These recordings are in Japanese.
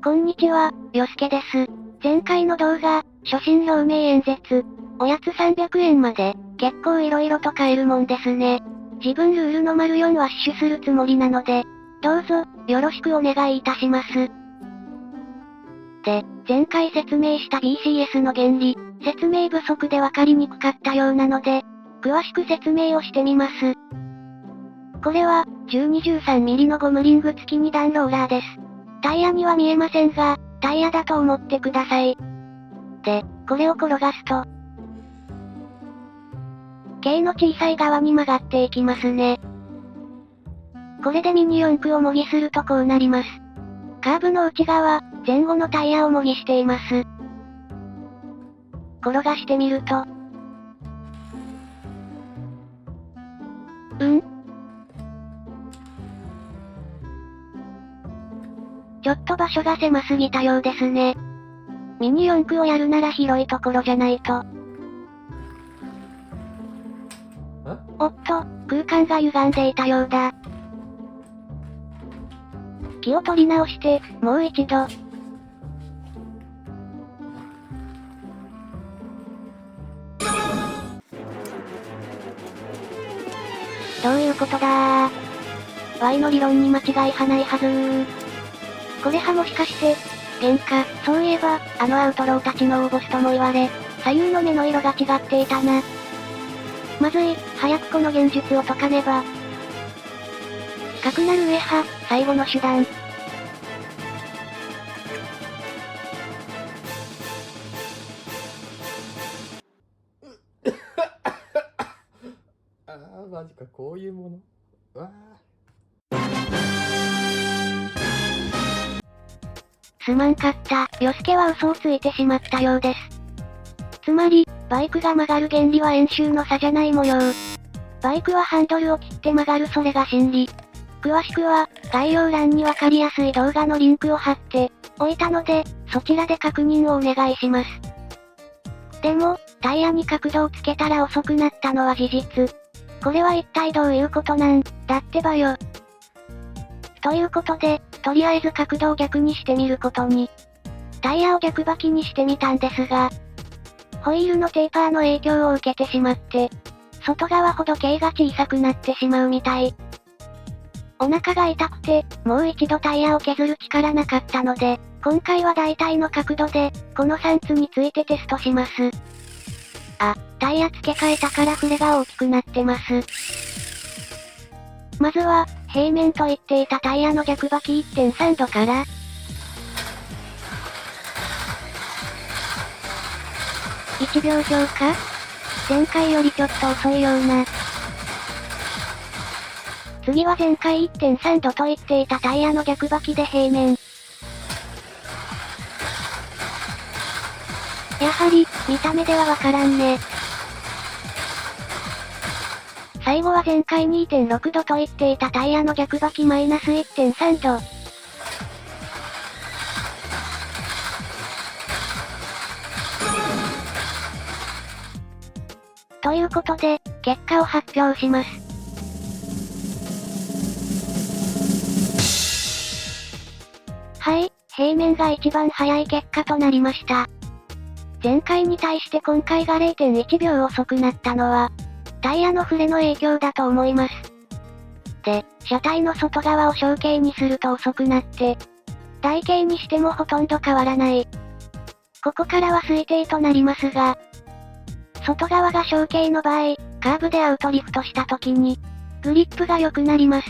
こんにちは、よすけです。前回の動画、所信表明演説。おやつ300円まで、結構色々と買えるもんですね。自分ルールの丸4は死守するつもりなので、どうぞ、よろしくお願いいたします。で、前回説明した BCS の原理、説明不足でわかりにくかったようなので、詳しく説明をしてみます。これは、1213mm のゴムリング付き2段ローラーです。タイヤには見えませんが、タイヤだと思ってください。で、これを転がすと、径の小さい側に曲がっていきますね。これでミニ四駆を模擬するとこうなります。カーブの内側、前後のタイヤを模擬しています。転がしてみると、ちょっと場所が狭すぎたようですね。ミニ四駆をやるなら広いところじゃないと。おっと、空間が歪んでいたようだ。気を取り直して、もう一度。どういうことだー。Y の理論に間違いはないはずー。これはもしかして、喧嘩、そういえば、あのアウトローたちの大ボスとも言われ、左右の目の色が違っていたな。まずい、早くこの現実を解かねば。かくなる上派、最後の手段。ああ、マジか、こういうもの。わあ。すまんかった、ヨスケは嘘をついてしまったようです。つまり、バイクが曲がる原理は円周の差じゃない模様。バイクはハンドルを切って曲がるそれが真理。詳しくは、概要欄にわかりやすい動画のリンクを貼っておいたので、そちらで確認をお願いします。でも、タイヤに角度をつけたら遅くなったのは事実。これは一体どういうことなんだってばよ。ということで、とりあえず角度を逆にしてみることに。タイヤを逆履きにしてみたんですが、ホイールのテーパーの影響を受けてしまって、外側ほど径が小さくなってしまうみたい。お腹が痛くて、もう一度タイヤを削る力なかったので、今回は大体の角度で、この3つについてテストします。あ、タイヤ付け替えたから触れが大きくなってます。まずは、平面と言っていたタイヤの逆履き 1.3 度から、1秒強化？前回よりちょっと遅いような。次は前回 1.3 度と言っていたタイヤの逆履きで平面。やはり、見た目ではわからんね。最後は前回 2.6 度と言っていたタイヤの逆履きマイナス 1.3 度。ということで、結果を発表します。はい、平面が一番早い結果となりました。前回に対して今回が 0.1 秒遅くなったのは、タイヤの触れの影響だと思います。で、車体の外側を小径にすると遅くなって、台径にしてもほとんど変わらない。ここからは推定となりますが、外側が小径の場合、カーブでアウトリフトした時に、グリップが良くなります。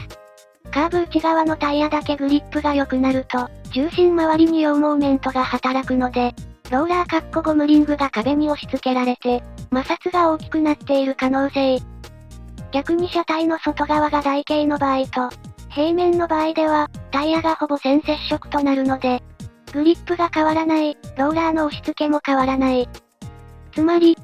カーブ内側のタイヤだけグリップが良くなると、重心周りに陽モーメントが働くので、ローラーゴムリングが壁に押し付けられて、摩擦が大きくなっている可能性。逆に車体の外側が台径の場合と、平面の場合では、タイヤがほぼ線接触となるので、グリップが変わらない、ローラーの押し付けも変わらない。つまり、